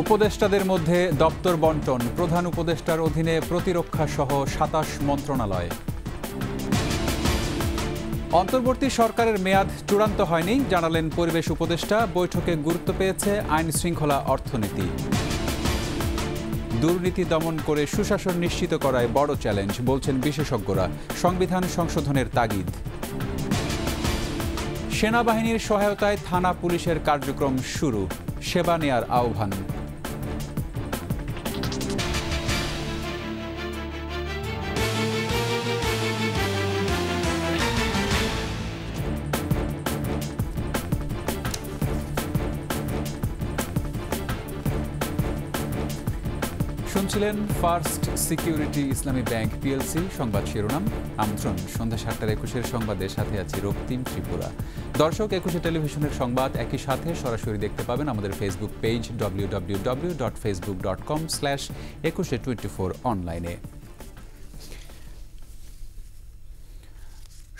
উপদেষ্টাদের মধ্যে দপ্তর বণ্টন, প্রধান উপদেষ্টার অধীনে প্রতিরক্ষা সহ ২৭ মন্ত্রণালয়। অন্তর্বর্তী সরকারের মেয়াদ চূড়ান্ত হয়নি, জানালেন পরিবেশ উপদেষ্টা। বৈঠকে গুরুত্ব পেয়েছে আইন শৃঙ্খলা, অর্থনীতি। দুর্নীতি দমন করে সুশাসন নিশ্চিত করায় বড় চ্যালেঞ্জ, বলছেন বিশেষজ্ঞরা। সংবিধান সংশোধনের তাগিদ। সেনাবাহিনীর সহায়তায় থানা পুলিশের কার্যক্রম শুরু, সেবা নেয়ার আহ্বান। শুনছিলেন ফার্স্ট সিকিউরিটি ইসলামী ব্যাংক পিএলসি সংবাদ শিরোনাম। আমন্ত্রণ সন্ধ্যা ৭:২১ সংবাদের সাথে আছি রক্তিম ত্রিপুরা। দর্শক, ২১ টেলিভিশনের সংবাদ একই সাথে সরাসরি দেখতে পাবেন আমাদের ফেসবুক পেজ www.facebook.com/2124 অনলাইনে।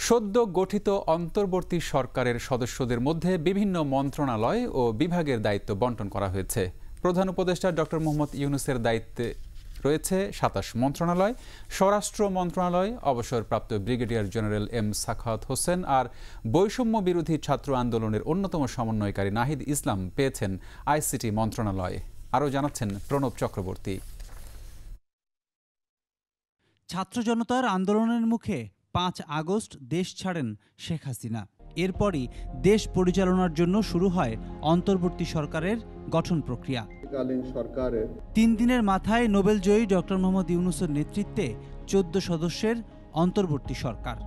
সদ্য গঠিত অন্তর্বর্তী সরকারের সদস্যদের মধ্যে বিভিন্ন মন্ত্রণালয় ও বিভাগের দায়িত্ব বণ্টন করা হয়েছে। প্রধান উপদেষ্টা ডক্টর মোহাম্মদ ইউনূসের দায়িত্বে রয়েছে ২৭ মন্ত্রণালয়। স্বরাষ্ট্র মন্ত্রণালয় অবসরপ্রাপ্ত brigadier general M Sakhawat Hossain আর বৈষম্য বিরোধী ছাত্র আন্দোলনের অন্যতম সমন্বয়কারী নাহিদ ইসলাম পেয়েছেন আইসিটি মন্ত্রণালয়। আরও জানাচ্ছেন প্রণব চক্রবর্তী। ছাত্র জনতার আন্দোলনের মুখে ৫ আগস্ট দেশ ছাড়েন শেখ হাসিনা। এরপরই দেশ পরিচালনার জন্য শুরু হয় অন্তর্বর্তী সরকারের গঠন প্রক্রিয়া। ৩ দিনের মাথায় নোবেলজয়ী ডক্টর মোহাম্মদ ইউনূসের নেতৃত্বে ১৪ সদস্যের অন্তর্বর্তী সরকার।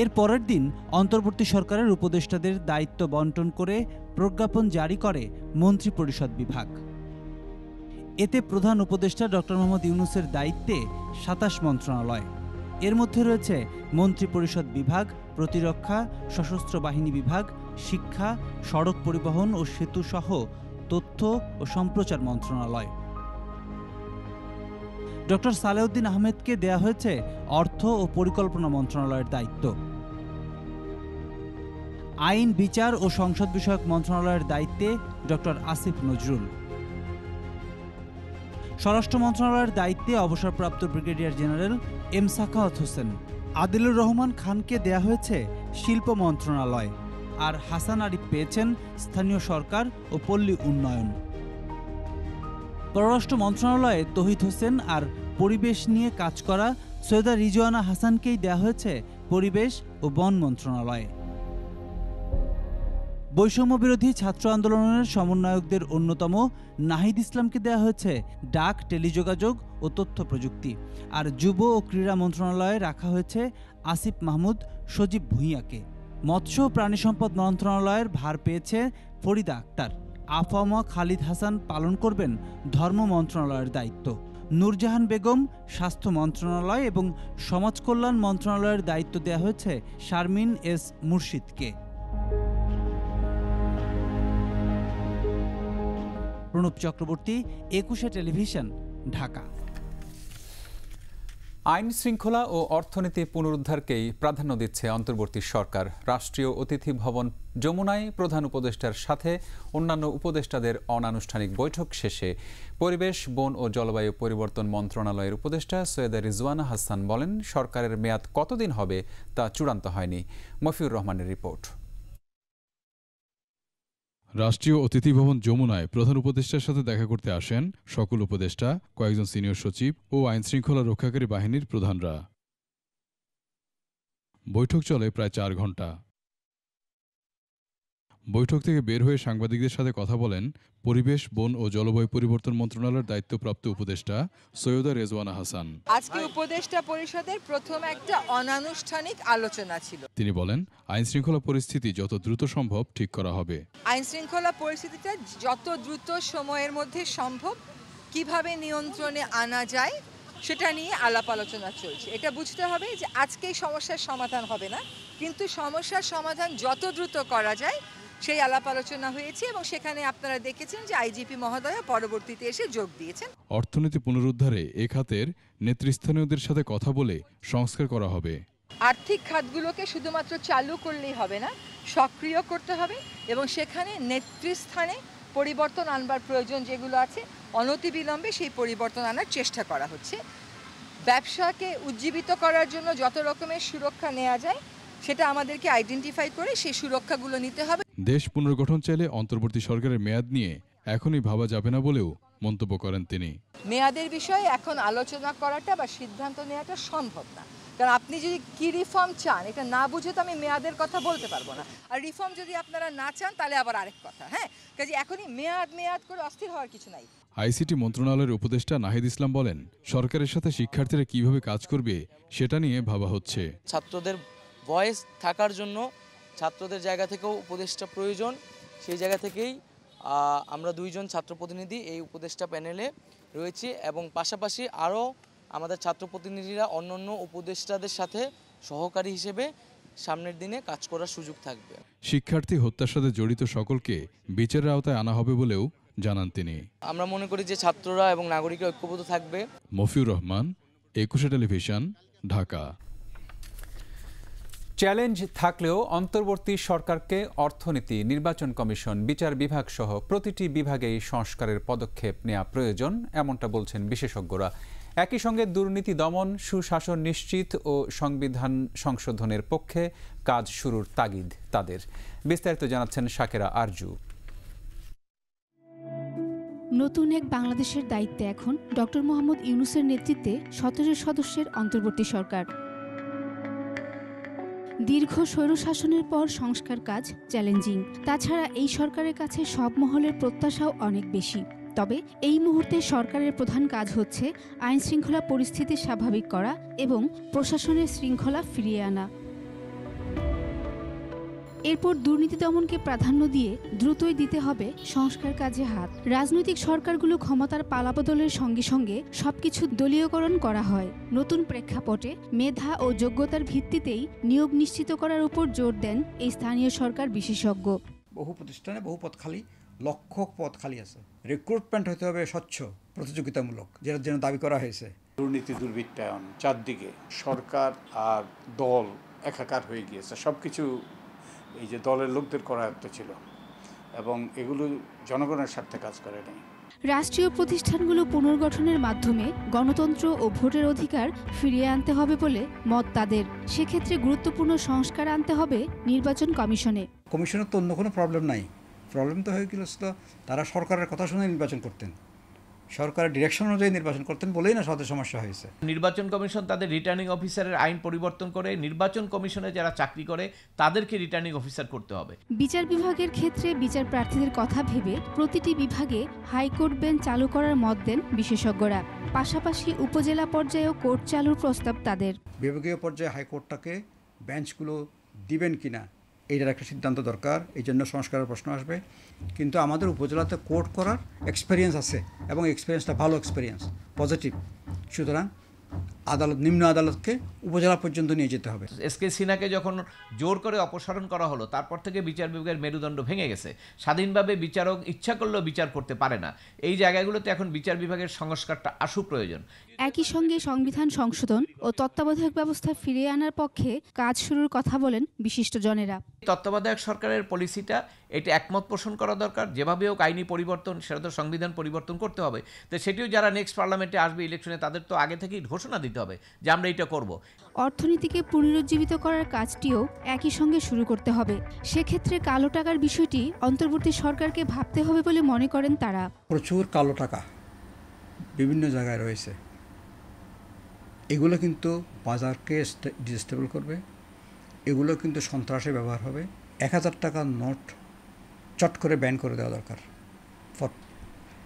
এর পরের দিন অন্তর্বর্তী সরকারের উপদেষ্টাদের দায়িত্ব বণ্টন করে প্রজ্ঞাপন জারি করে মন্ত্রিপরিষদ বিভাগ। এতে প্রধান উপদেষ্টা ডক্টর মোহাম্মদ ইউনূসের দায়িত্বে ২৭ মন্ত্রণালয়। এর মধ্যে রয়েছে মন্ত্রিপরিষদ বিভাগ, প্রতিরক্ষা, সশস্ত্র বাহিনী বিভাগ, শিক্ষা, সড়ক পরিবহন ও সেতু সহ তথ্য ও সম্প্রচার মন্ত্রণালয়। ডক্টর সালেউদ্দিন আহমেদকে দেয়া হয়েছে অর্থ ও পরিকল্পনা মন্ত্রণালয়ের দায়িত্ব। আইন, বিচার ও সংসদ বিষয়ক মন্ত্রণালয়ের দায়িত্বে ডক্টর আসিফ নজরুল। স্বরাষ্ট্র মন্ত্রণালয়ের দায়িত্বে অবসরপ্রাপ্ত brigadier general M Sakhawat Hossain. Adilur Rahman খানকে দেয়া হয়েছে শিল্প মন্ত্রণালয়, আর হাসান আরিফ পেয়েছেন স্থানীয় সরকার ও পল্লী উন্নয়ন। পররাষ্ট্র মন্ত্রণালয়ে তৌহিদ হোসেন আর পরিবেশ নিয়ে কাজ করা সৈয়দা রিজওয়ানা হাসানকেই দেয়া হয়েছে পরিবেশ ও বন মন্ত্রণালয়ে। বৈষম্য বিরোধী ছাত্র আন্দোলনের সমন্বয়কদের অন্যতম নাহিদ ইসলামকে দেয়া হয়েছে ডাক, টেলিযোগাযোগ ও তথ্য প্রযুক্তি। আর যুব ও ক্রীড়া মন্ত্রণালয়ে রাখা হয়েছে আসিফ মাহমুদ, সজীব ভূঁইয়াকে। মৎস্য ও প্রাণী সম্পদ মন্ত্রণালয়ের ভার পেয়েছে ফরিদা আক্তার। আফামা খালিদ হাসান পালন করবেন ধর্ম মন্ত্রণালয়ের দায়িত্ব। নূরজাহান বেগম স্বাস্থ্য মন্ত্রণালয় এবং সমাজ কল্যাণ মন্ত্রণালয়ের দায়িত্ব দেওয়া হয়েছে শারমিন এস মুর্শিদকে। প্রণব চক্রবর্তী, ২১ টেলিভিশন, ঢাকা। আইন শৃঙ্খলা ও অর্থনীতি পুনরুদ্ধারকেই প্রাধান্য দিচ্ছে অন্তর্বর্তী সরকার। রাষ্ট্রীয় অতিথি ভবন যমুনায় প্রধান উপদেষ্টার সাথে অন্যান্য উপদেষ্টাদের অনানুষ্ঠানিক বৈঠক শেষে পরিবেশ, বন ও জলবায়ু পরিবর্তন মন্ত্রণালয়ের উপদেষ্টা সৈয়দা রিজওয়ানা হাসান বলেন, সরকারের মেয়াদ কতদিন হবে তা চূড়ান্ত হয়নি। মফিউর রহমানের রিপোর্ট। রাষ্ট্রীয় অতিথি ভবন যমুনায় প্রধান উপদেষ্টার সাথে দেখা করতে আসেন সকল উপদেষ্টা, কয়েকজন সিনিয়র সচিব ও আইন শৃঙ্খলা রক্ষাকারী বাহিনীর প্রধানরা। বৈঠক চলে প্রায় ৪ ঘণ্টা। বৈঠক থেকে বের হয়ে সাংবাদিকদের সাথে কথা বলেন পরিবেশ, বন ও জলবায়ু পরিবর্তন মন্ত্রণালয়ের দায়িত্বপ্রাপ্ত উপদেষ্টা সৈয়দা রিজওয়ানা হাসান। আজকে উপদেষ্টা পরিষদের প্রথম একটা অনানুষ্ঠানিক আলোচনা ছিল। তিনি বলেন, আইন শৃঙ্খলা পরিস্থিতি যত দ্রুত সম্ভব ঠিক করা হবে। আইন শৃঙ্খলা পরিস্থিতিটা যত দ্রুত সময়ের মধ্যে সম্ভব কিভাবে নিয়ন্ত্রণে আনা যায় সেটা নিয়ে আলাপ আলোচনা চলছে। এটা বুঝতে হবে যে আজকেই সমস্যার সমাধান হবে না, কিন্তু সমস্যার সমাধান যত দ্রুত করা যায় সেই আলাপ আলোচনা হয়েছে এবং সেখানে আপনারা দেখেছেন যে আইজিপি মহোদয় পরবর্তীতে এসে যোগ দিয়েছেন। অর্থনীতি পুনরুদ্ধারে এ খাতের নেতৃস্থানীয়দের সাথে কথা বলে সংস্কার করা হবে। আর্থিক খাতগুলোকে শুধুমাত্র চালু করলেই হবে না, সক্রিয় করতে হবে এবং সেখানে নেতৃস্থানে পরিবর্তন আনবার প্রয়োজন যেগুলো আছে অনতিবিলম্বে সেই পরিবর্তন আনার চেষ্টা করা হচ্ছে। ব্যবসাকে উজ্জীবিত করার জন্য যত রকমের সুরক্ষা নেওয়া যায় সেটা আমাদেরকে আইডেন্টিফাই করে সেই সুরক্ষাগুলো নিতে হবে। দেশ পুনর্গঠন চাইলে অন্তর্বর্তী সরকারের মেয়াদ নিয়ে এখনই ভাবা যাবে না বলেও মন্তব্য করেন তিনি। মেয়াদের বিষয়ে এখন আলোচনা করাটা বা সিদ্ধান্ত নেওয়াটা সম্ভব না, কারণ আপনি যদি কি রিফর্ম চান এটা না বুঝে তো আমি মেয়াদের কথা বলতে পারবো না। আর রিফর্ম যদি আপনারা না চান তাহলে আবার আরেক কথা। হ্যাঁ, কাজে এখনই মেয়াদ করে অস্থির হওয়ার কিছু নাই। আইসিটি মন্ত্রণালয়ের উপদেষ্টা নাহিদ ইসলাম বলেন, সরকারের সাথে শিক্ষার্থীরা কিভাবে কাজ করবে সেটা নিয়ে ভাবা হচ্ছে। ছাত্রদের ভয়েস থাকার জন্য ছাত্রদের জায়গা থেকেও উপদেষ্টা প্রয়োজন। সেই জায়গা থেকেই আমরা 2 জন ছাত্র প্রতিনিধি এই উপদেষ্টা প্যানেলে রয়েছি এবং পাশাপাশি আরও আমাদের ছাত্র প্রতিনিধিরা অন্যান্য উপদেষ্টাদের সাথে সহকারী হিসেবে সামনের দিনে কাজ করার সুযোগ থাকবে। শিক্ষার্থী হত্যার সাথে জড়িত সকলকে বিচারের আওতায় আনা হবে বলেও জানান তিনি। আমরা মনে করি যে ছাত্ররা এবং নাগরিকরা ঐক্যবদ্ধ থাকবে। মফিউর রহমান, 21 টেলিভিশন, ঢাকা। চ্যালেঞ্জ থাকলেও অন্তর্বর্তী সরকারকে অর্থনীতি, নির্বাচন কমিশন, বিচার বিভাগ সহ প্রতিটি বিভাগেই সংস্কারের পদক্ষেপ নেওয়া প্রয়োজন, এমনটা বলছেন বিশেষজ্ঞরা। একই সঙ্গে দুর্নীতি দমন, সুশাসন নিশ্চিত ও সংবিধান সংশোধনের পক্ষে কাজ শুরুর তাগিদ তাদের। বিস্তারিত জানাচ্ছেন শাকেরা আরজু। নতুন এক বাংলাদেশের দায়িত্বে এখন ডক্টর মোহাম্মদ ইউনূসের নেতৃত্বে 17 সদস্যের অন্তর্বর্তী সরকার। দীর্ঘ স্বৈরশাসনের পর সংস্কার কাজ চ্যালেঞ্জিং। তাছাড়া এই সরকারের কাছে সব মহলের প্রত্যাশাও অনেক বেশি। তবে এই মুহূর্তে সরকারের প্রধান কাজ হচ্ছে আইন শৃঙ্খলা পরিস্থিতি স্বাভাবিক করা এবং প্রশাসনের শৃঙ্খলা ফিরিয়ে আনা। এরপর দুর্নীতি দমনকে প্রাধান্য দিয়ে দ্রুতই দিতে হবে সংস্কার কাজে হাত। রাজনৈতিক সরকারগুলো ক্ষমতার পালাবদলের সঙ্গে সঙ্গে সবকিছু দলীয়করণ করা হয়। নতুন প্রেক্ষাপটে মেধা ও যোগ্যতার ভিত্তিতেই নিয়োগ নিশ্চিত করার উপর জোর দেন এই স্থানীয় সরকার বিশেষজ্ঞ। বহু প্রতিষ্ঠানে বহু পদ খালি, লক্ষ পদ খালি আছে। রিক্রুটমেন্ট হতে হবে স্বচ্ছ, প্রতিযোগিতামূলক, যেটার জন্য দাবি করা হয়েছে। দুর্নীতি, দুর্বৃত্তায়ন, চারদিকে সরকার আর দল একাকার হয়ে গিয়েছে। সব কিছু এই যে দলের লোকদের করায়ত্ত ছিল এবং এগুলো জনগণের স্বার্থে কাজ করে নাই। রাষ্ট্রীয় প্রতিষ্ঠানগুলো পুনর্গঠনের মাধ্যমে গণতন্ত্র ও ভোটের অধিকার ফিরিয়ে আনতে হবে বলে মত তাদের। সেক্ষেত্রে গুরুত্বপূর্ণ সংস্কার আনতে হবে নির্বাচন কমিশনে। কমিশনের তো অন্য কোনো প্রবলেম নাই। প্রবলেম তো হয়ে গেল তারা সরকারের কথা শুনে নির্বাচন করতেন, সরকারের ডিরেকশন অনুযায়ী নির্বাচন করতেন বলেই না তাদের সমস্যা হয়েছে। নির্বাচন কমিশন তাদের রিটার্নিং অফিসারের আইন পরিবর্তন করে নির্বাচন কমিশনে যারা চাকরি করে তাদেরকে রিটার্নিং অফিসার করতে হবে। বিচার বিভাগের ক্ষেত্রে বিচার প্রার্থীদের কথা ভেবে প্রতিটি বিভাগে হাইকোর্ট বেঞ্চ চালু করার মত দেন বিশেষজ্ঞরা। পাশাপাশি উপজেলা পর্যায়েও কোর্ট চালুর প্রস্তাব তাদের। বিভাগীয় পর্যায়ে হাইকোর্টটাকে বেঞ্চগুলো দিবেন কিনা এইটার একটা সিদ্ধান্ত দরকার। এই জন্য সংস্কারের প্রশ্ন আসবে। কিন্তু আমাদের উপজেলাতে কোর্ট করার এক্সপেরিয়েন্স আছে এবং এক্সপেরিয়েন্সটা ভালো এক্সপেরিয়েন্স, পজিটিভ। সুতরাং আদালত, নিম্ন আদালতকে উপজেলা পর্যন্ত নিয়ে যেতে হবে। এসকে সিনহাকে যখন জোর করে অপসারণ করা হলো তারপর থেকে বিচার বিভাগের মেরুদণ্ড ভেঙে গেছে। স্বাধীনভাবে বিচারক ইচ্ছা করলেও বিচার করতে পারে না। এই জায়গাগুলোতে এখন বিচার বিভাগের সংস্কারটা আশু প্রয়োজন। একই সঙ্গে সংবিধান সংশোধন ও তত্ত্বাবধায়ক ব্যবস্থা ফিরিয়ে আনার পক্ষে কাজ শুরুর কথা বলেন বিশিষ্টজনেরা। তত্ত্বাবধায়ক সরকারের পলিসিটা এটা একমত পোষণ করা দরকার। যেভাবে হোক আইনি পরিবর্তন, সেটা তো সংবিধান পরিবর্তন করতে হবে। তো সেটিও যারা নেক্সট পার্লামেন্টে আসবে ইলেকশনে তাদের তো আগে থেকেই ঘোষণা দিতে হবে যে আমরা এটা করব। অর্থনীতিকে পুনরুজ্জীবিত করার কাজটিও একই সঙ্গে শুরু করতে হবে। সেক্ষেত্রে কালো টাকার বিষয়টি অন্তর্বর্তী সরকারকে ভাবতে হবে বলে মনে করেন তারা। প্রচুর কালো টাকা বিভিন্ন জায়গায় রয়েছে। এগুলো কিন্তু বাজারকে ডিস্টেবল করবে। এগুলো কিন্তু সন্ত্রাসে ব্যবহার হবে। 1000 টাকার নোট চট করে ব্যান করে দেওয়া দরকার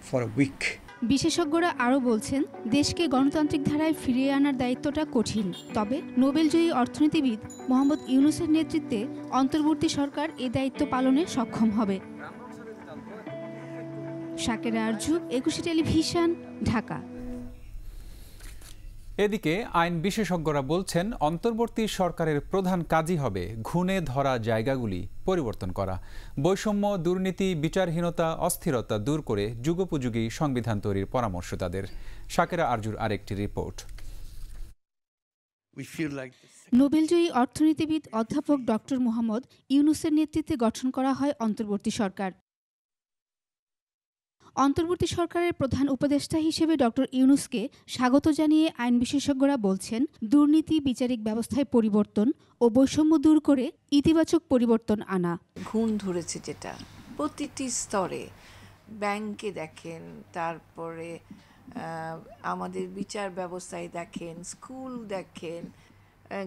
ফর এ উইক। বিশেষজ্ঞরা আরও বলছেন, দেশকে গণতান্ত্রিক ধারায় ফিরিয়ে আনার দায়িত্বটা কঠিন। তবে নোবেলজয়ী অর্থনীতিবিদ মোহাম্মদ ইউনূসের নেতৃত্বে অন্তর্বর্তী সরকার এ দায়িত্ব পালনে সক্ষম হবে। শাকেরা আরজু, 21 টেলিভিশন, ঢাকা। এদিকে আইন বিশেষজ্ঞরা বলছেন অন্তর্বর্তী সরকারের প্রধান কাজই হবে ঘুণে ধরা জায়গাগুলি পরিবর্তন করা। বৈষম্য, দুর্নীতি, বিচারহীনতা, অস্থিরতা দূর করে যুগোপযোগী সংবিধান তৈরির পরামর্শ তাদের। শাকেরা আরজুর আরেকটি রিপোর্ট। নোবেলজয়ী অর্থনীতিবিদ অধ্যাপক ডক্টর মোহাম্মদ ইউনূসের নেতৃত্বে গঠন করা হয় অন্তর্বর্তী সরকার। অন্তর্বর্তী সরকারের প্রধান উপদেষ্টা হিসেবে ডক্টর ইউনূসকে স্বাগত জানিয়ে আইন বিশেষজ্ঞরা বলছেন, দুর্নীতি বিচারিক ব্যবস্থায় পরিবর্তন ও বৈষম্য দূর করে ইতিবাচক পরিবর্তন আনা। ঘুণ ধরেছে যেটা প্রতিটি স্তরে, ব্যাংকে দেখেন, তারপরে আমাদের বিচার ব্যবস্থায় দেখেন, স্কুল দেখেন,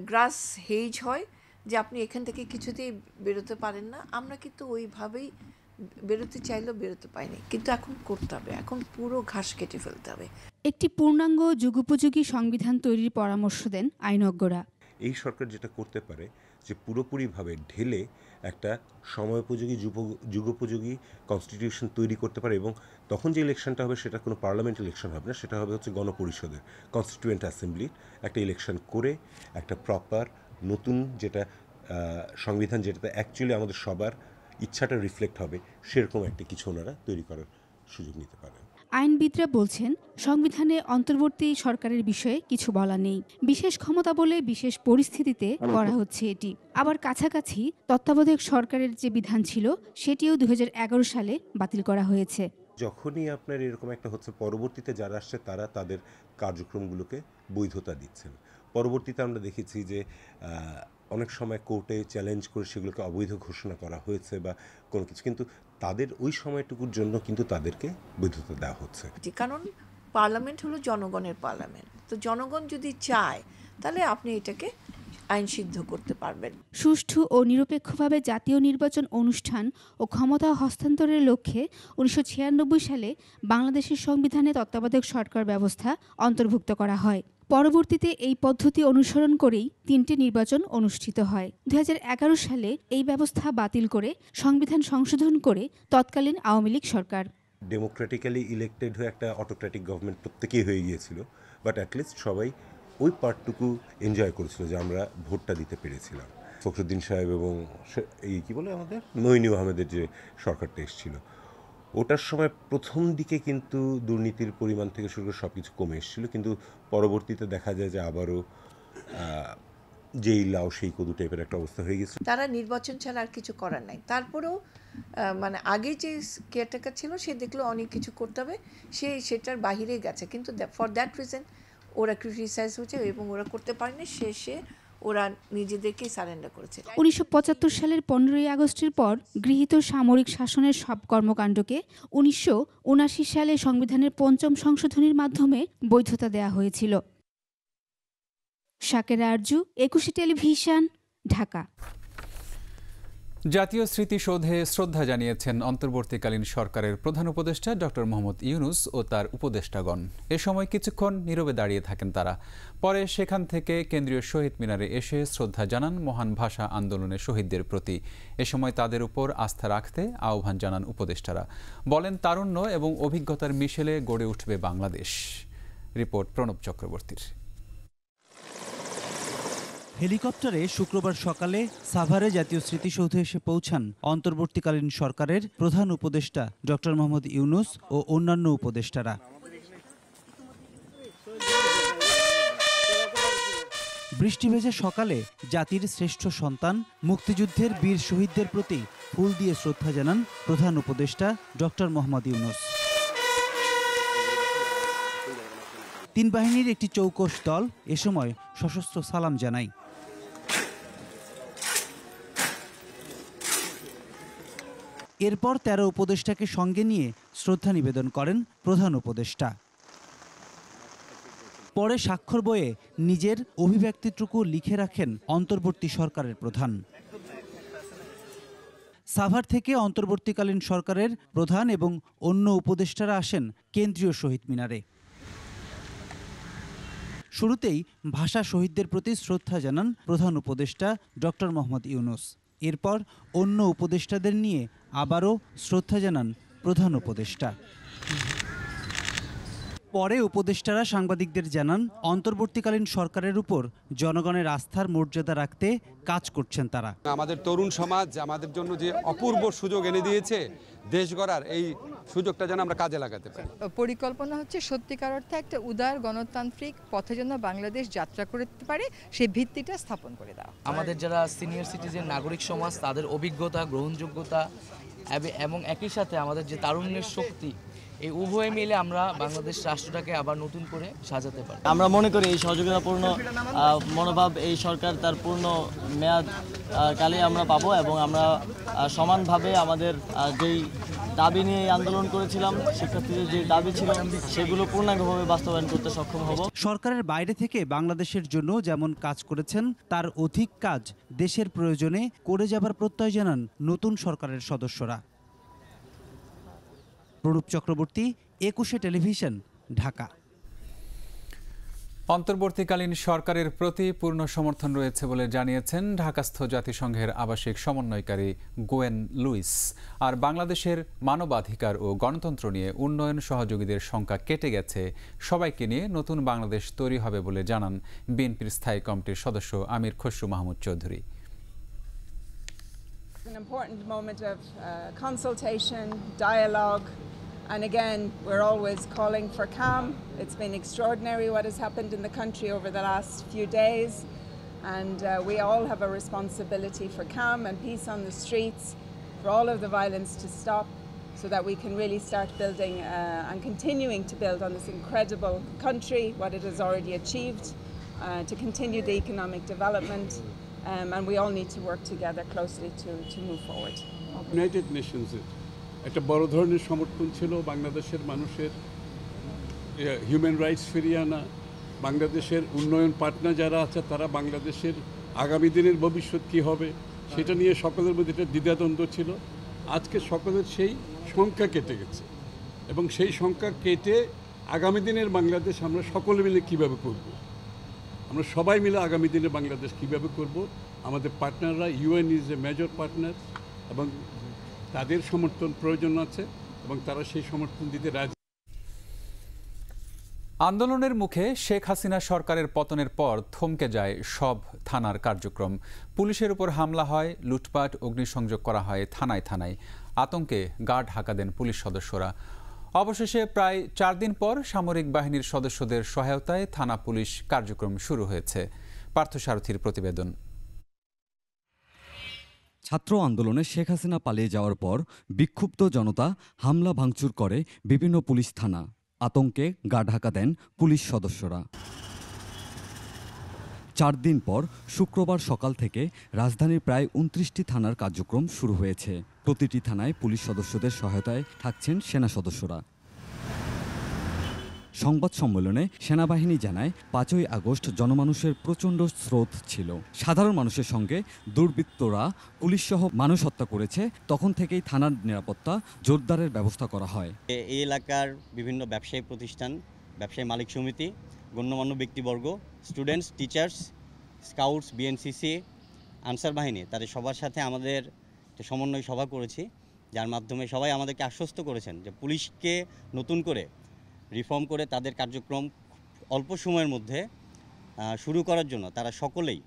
গ্রাস হেজ হয় যে আপনি এখান থেকে কিছুতেই বেরোতে পারেন না। আমরা কিন্তু ওইভাবেই বেরোতে চাইলেও বেরোতে পাইনি, কিন্তু এখন করতে হবে, এখন পুরো ঘাস কেটে ফেলতে হবে। একটি পূর্ণাঙ্গ যুগোপযোগী সংবিধান তৈরির পরামর্শ দেন আইনজ্ঞরা। এই সরকার যেটা করতে পারে যে পুরোপুরিভাবে ঢেলে একটা সময়োপযোগী যুগোপযোগী কনস্টিটিউশন তৈরি করতে পারে, এবং তখন যে ইলেকশনটা হবে সেটা কোনো পার্লামেন্ট ইলেকশন হবে না, সেটা হবে হচ্ছে গণপরিষদের কনস্টিটিউয়েন্ট অ্যাসেম্বলির একটা ইলেকশন করে একটা প্রপার নতুন যেটা সংবিধান, যেটাতে অ্যাকচুয়ালি আমাদের সবার ইচ্ছাটা রিফ্লেক্ট হবে, সেরকম একটা কিছু ওনারা তৈরি করার সুযোগ নিতে পারেন। আইনবিদরা বলছেন, সংবিধানে অন্তর্বর্তী সরকারের বিষয়ে কিছু বলা নেই। বিশেষ ক্ষমতা বলে বিশেষ পরিস্থিতিতে করা হচ্ছে এটি। আবার কাছাকাছি তত্ত্বাবধায়ক সরকারের যে বিধান ছিল সেটিও 2011 সালে বাতিল করা হয়েছে। যখনই আপনার এরকম একটা হচ্ছে, পরবর্তীতে যারা আসছে তারা তাদের কার্যক্রমগুলোকে বৈধতা দিচ্ছেন। পরবর্তীতে আমরা দেখেছি যে অনেক সময় কোর্টে চ্যালেঞ্জ করে সেগুলোকে অবৈধ ঘোষণা করা হয়েছে বা কোনো কিছু, কিন্তু তাদের ওই সময়টুকুর জন্য কিন্তু তাদেরকে বৈধতা দেওয়া হচ্ছে। কারণ পার্লামেন্ট হলো জনগণের পার্লামেন্ট, তো জনগণ যদি চায় তাহলে আপনি এটাকে আইন সিদ্ধ করতে পারবেন। সুষ্ঠু ও নিরপেক্ষভাবে জাতীয় নির্বাচন অনুষ্ঠান ও ক্ষমতা হস্তান্তরের লক্ষ্যে 1996 সালে বাংলাদেশের সংবিধানে তত্ত্বাবধায়ক সরকার ব্যবস্থা অন্তর্ভুক্ত করা হয়। পরবর্তীতে এই পদ্ধতি অনুসরণ করেই 3টি নির্বাচন অনুষ্ঠিত হয়। 2011 সালে এই ব্যবস্থা বাতিল করে সংবিধান সংশোধন করে তৎকালীন আওয়ামী লীগ সরকার। ডেমোক্রেটিক্যালি ইলেক্টেড হয়ে একটা অটোক্রেটিক গভর্নমেন্ট প্রত্যেকেই হয়ে গিয়েছিল, বাট অ্যাটলিস্ট সবাই ওই পার্টটুকু এনজয় করেছিল যে আমরা ভোটটা দিতে পেরেছিলাম। ফখরুদ্দিন সাহেব এবং এই কী বলে আমাদের নইনি আহমেদের যে সরকারটা এসেছিল, ওটার সময় প্রথম দিকে কিন্তু দুর্নীতির পরিমাণ থেকে শুরু করে সব কিছু কমে এসেছিল, কিন্তু পরবর্তীতে দেখা যায় যে আবারও যেই লাও সেই কদু টাইপের একটা অবস্থা হয়ে গেছে। তারা নির্বাচন ছাড়া আর কিছু করার নাই। তারপরেও মানে আগে যে কেয়ারটেকার ছিল সে দেখলো অনেক কিছু করতে হবে, সেটার বাহিরে গেছে, কিন্তু ফর দ্যাট রিজন ওরা ক্রিটিসাইজ হচ্ছে এবং ওরা করতে পারেনি, শেষে ওরা নিজেদেরকেই সারেন্ডার করেছে। 1975 সালের 15ই আগস্টের পর গৃহীত সামরিক শাসনের সব কর্মকাণ্ডকে 1979 সালে সংবিধানের 5ম সংশোধনীর মাধ্যমে বৈধতা দেয়া হয়েছিল। শাকেরা আরজু, 21 টেলিভিশন, ঢাকা। জাতীয় স্মৃতিসৌধে শ্রদ্ধা জানিয়েছেন অন্তর্বর্তীকালীন সরকারের প্রধান উপদেষ্টা ডক্টর মোহাম্মদ ইউনূস ও তার উপদেষ্টাগণ। এ সময় কিছুক্ষণ নীরবে দাঁড়িয়ে থাকেন তারা। পরে সেখান থেকে কেন্দ্রীয় শহীদ মিনারে এসে শ্রদ্ধা জানান মহান ভাষা আন্দোলনের শহীদদের প্রতি। এ সময় তাদের উপর আস্থা রাখতে আহ্বান জানান উপদেষ্টারা। বলেন, তারুণ্য এবং অভিজ্ঞতার মিশেলে গড়ে উঠবে বাংলাদেশ। রিপোর্ট প্রণব চক্রবর্তীর। হেলিকপ্টারে শুক্রবার সকালে সাভারে জাতীয় স্মৃতিসৌধে এসে পৌঁছান অন্তর্বর্তীকালীন সরকারের প্রধান উপদেষ্টা ডক্টর মোহাম্মদ ইউনূস ও অন্যান্য উপদেষ্টারা। বৃষ্টিভেজা সকালে জাতির শ্রেষ্ঠ সন্তান মুক্তিযুদ্ধের বীর শহীদদের প্রতি ফুল দিয়ে শ্রদ্ধা জানান প্রধান উপদেষ্টা ডক্টর মোহাম্মদ ইউনূস। 3 বাহিনীর একটি চৌকস দল এ সময় সশস্ত্র সালাম জানায়। এরপর 13 উপদেষ্টাকে সঙ্গে নিয়ে শ্রদ্ধা নিবেদন করেন প্রধান উপদেষ্টা। পরে স্বাক্ষর বইয়ে নিজের অভিব্যক্তিটুকু লিখে রাখেন অন্তর্বর্তী সরকারের প্রধান। সাভার থেকে অন্তর্বর্তীকালীন সরকারের প্রধান এবং অন্য উপদেষ্টারা আসেন কেন্দ্রীয় শহীদ মিনারে। শুরুতেই ভাষা শহীদদের প্রতি শ্রদ্ধা জানান প্রধান উপদেষ্টা ডক্টর মোহাম্মদ ইউনূস। এরপর অন্য উপদেষ্টাদের নিয়ে আবারও শ্রদ্ধা জানান প্রধান উপদেষ্টা। পরে উপদেষ্টারা সাংবাদিকদের জানান, অন্তর্বর্তীকালীন সরকারের উপর জনগণের আস্থার মর্যাদা রাখতে কাজ করছেন তারা। আমাদের তরুণ সমাজ আমাদের জন্য যে অপূর্ব সুযোগ এনে দিয়েছে দেশ গড়ার, এই সুযোগটা যেন আমরা কাজে লাগাতে পারি। পরিকল্পনা হচ্ছে সত্যিকার অর্থে একটা উদার গণতান্ত্রিক পথে যেন বাংলাদেশ যাত্রা করতে পারে, সেই ভিত্তিটা স্থাপন করে দেওয়া। আমাদের যারা সিনিয়র সিটিজেন নাগরিক সমাজ, তাদের অভিজ্ঞতা, গ্রহণযোগ্যতা এবং একই সাথে আমাদের যে তারুণ্যের শক্তি, এই উভয়ে মিলে আমরা বাংলাদেশ রাষ্ট্রটাকে আবার নতুন করে সাজাতে পারি। আমরা মনে করি এই সহযোগিতাপূর্ণ মনোভাব এই সরকার তার পূর্ণ মেয়াদ কালে আমরা পাবো এবং আমরা সমানভাবে আমাদের যেই দাবি নিয়ে আন্দোলন করেছিলাম, শিক্ষার্থীদের যে দাবি ছিল সেগুলো পূর্ণাঙ্গভাবে বাস্তবায়ন করতে সক্ষম হব। সরকারের বাইরে থেকে বাংলাদেশের জন্য যেমন কাজ করেছেন তার অধিক কাজ দেশের প্রয়োজনে করে যাবার প্রত্যয় জানান নতুন সরকারের সদস্যরা। প্রণব চক্রবর্তী, 21 টেলিভিশন, ঢাকা। অন্তর্বর্তীকালীন সরকারের প্রতি পূর্ণ সমর্থন রয়েছে বলে জানিয়েছেন ঢাকাস্থ জাতিসংঘের আবাসিক সমন্বয়কারী গোয়েন লুইস। আর বাংলাদেশের মানবাধিকার ও গণতন্ত্র নিয়ে উন্নয়ন সহযোগীদের সংখ্যা কেটে গেছে, সবাইকে নিয়ে নতুন বাংলাদেশ তৈরি হবে বলে জানান বিএনপির স্থায়ী কমিটির সদস্য Amir Khasru Mahmud Chowdhury. An important moment of consultation, dialogue, and again, we're always calling for calm. It's been extraordinary what has happened in the country over the last few days, and we all have a responsibility for calm and peace on the streets, for all of the violence to stop, so that we can really start building and continuing to build on this incredible country, what it has already achieved, to continue the economic development. And we all need to work together closely to move forward. United নেশনসের একটা বড় ধরনের সমর্থন ছিল বাংলাদেশের মানুষের human rights ফিরিয়ে আনা, বাংলাদেশের উন্নয়ন পার্টনার যারা আছে তারা বাংলাদেশের আগামী দিনের ভবিষ্যৎ কী হবে সেটা নিয়ে সকলের মধ্যে একটা দ্বিধাদ্বন্দ্ব ছিল। আজকে সকলের সেই সংখ্যা কেটে গেছে এবং সেই সংখ্যা কেটে আগামী দিনের বাংলাদেশ আমরা সকলে মিলে কীভাবে করব, আমরা সবাই মিলে আগামী দিনে বাংলাদেশ কীভাবে করব, আমাদের পার্টনাররা UN is a major partner এবং তাদের সমর্থন প্রয়োজন আছে এবং তারা সেই সমর্থন দিতে রাজি। আন্দোলনের মুখে শেখ হাসিনা সরকারের পতনের পর থমকে যায় সব থানার কার্যক্রম। পুলিশের উপর হামলা হয়, লুটপাট, অগ্নিসংযোগ করা হয় থানায় থানায়। আতঙ্কে গা ঢাকা দেন পুলিশ সদস্যরা। অবশেষে প্রায় 4 দিন পর সামরিক বাহিনীর সদস্যদের সহায়তায় থানা পুলিশ কার্যক্রম শুরু হয়েছে। পার্থসারথীর প্রতিবেদন। ছাত্র আন্দোলনে শেখ হাসিনা পালিয়ে যাওয়ার পর বিক্ষুব্ধ জনতা হামলা ভাঙচুর করে বিভিন্ন পুলিশ থানা। আতঙ্কে গা ঢাকা দেন পুলিশ সদস্যরা। 4 দিন পর শুক্রবার সকাল থেকে রাজধানীর প্রায় 29টি থানার কার্যক্রম শুরু হয়েছে। প্রতিটি থানায় পুলিশ সদস্যদের সহায়তায় থাকছেন সেনা সদস্যরা। সংবাদ সম্মেলনে সেনাবাহিনী জানায় 5ই আগস্ট জনমানুষের প্রচণ্ড স্রোত ছিল। সাধারণ মানুষের সঙ্গে দুর্বৃত্তরা পুলিশসহ মানুষ হত্যা করেছে। তখন থেকেই থানার নিরাপত্তা জোরদারের ব্যবস্থা করা হয়। এই এলাকার বিভিন্ন ব্যবসায়ী প্রতিষ্ঠান, ব্যবসায়ী মালিক সমিতি, গণ্যমান্য ব্যক্তিবর্গ, students, teachers, scouts, BNCC, answer বাহিনী, তাদের সবার সাথে আমাদের সমন্বয় সভা করেছি, যার মাধ্যমে সবাই আমাদেরকে আশ্বস্ত করেছেন যে পুলিশকে নতুন করে রিফর্ম করে তাদের কার্যক্রম অল্প সময়ের মধ্যে শুরু করার জন্য তারা সকলেই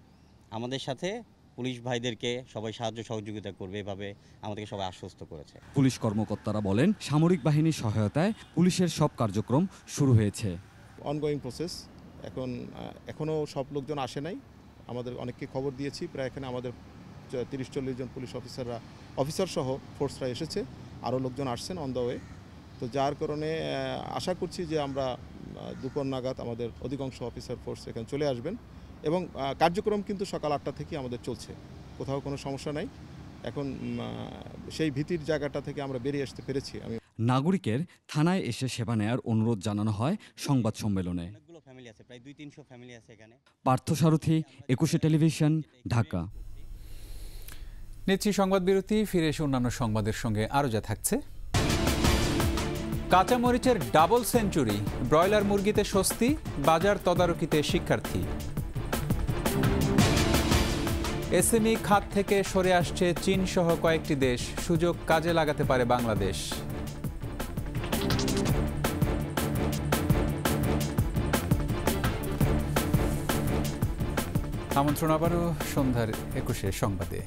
আমাদের সাথে পুলিশ ভাইদেরকে সবাই সাহায্য সহযোগিতা করবে, এভাবে আমাদেরকে সবাই আশ্বস্ত করেছে। পুলিশ কর্মকর্তারা বলেন, সামরিক বাহিনীর সহায়তায় পুলিশের সব কার্যক্রম শুরু হয়েছে। অনগোয়িং প্রসেস, এখনও সব লোকজন আসে নাই। আমাদের অনেককে খবর দিয়েছি, প্রায় এখানে আমাদের 30-40 জন পুলিশ অফিসার সহ ফোর্সরা এসেছে, আরও লোকজন আসছেন অন দ্য ওয়ে। তো যার কারণে আশা করছি যে আমরা দুপুর নাগাদ আমাদের অধিকাংশ অফিসার ফোর্স এখানে চলে আসবেন এবং কার্যক্রম কিন্তু সকাল 8টা থেকে আমাদের চলছে, কোথাও কোনো সমস্যা নাই। এখন সেই ভীতির জায়গাটা থেকে আমরা বেরিয়ে আসতে পেরেছি। নাগরিকের থানায় এসে সেবা নেয়ার অনুরোধ জানানো হয় সংবাদ সম্মেলনে। প্রায় 200-300 ফ্যামিলি আছে এখানে। পার্থসারথী, 21 টেলিভিশন, ঢাকা। নিচ্ছি সংবাদ বিরতি, ফিরে এসে অন্যান্য সংবাদের সঙ্গে আরও যা থাকছে। কাঁচামরিচের ডাবল সেঞ্চুরি, ব্রয়লার মুরগিতে স্বস্তি, বাজার তদারকিতে শিক্ষার্থী। এসএমই খাত থেকে সরে আসছে চীন সহ কয়েকটি দেশ, সুযোগ কাজে লাগাতে পারে বাংলাদেশ। আমন্ত্রণ আবারও সন্ধ্যার 21 সংবাদে।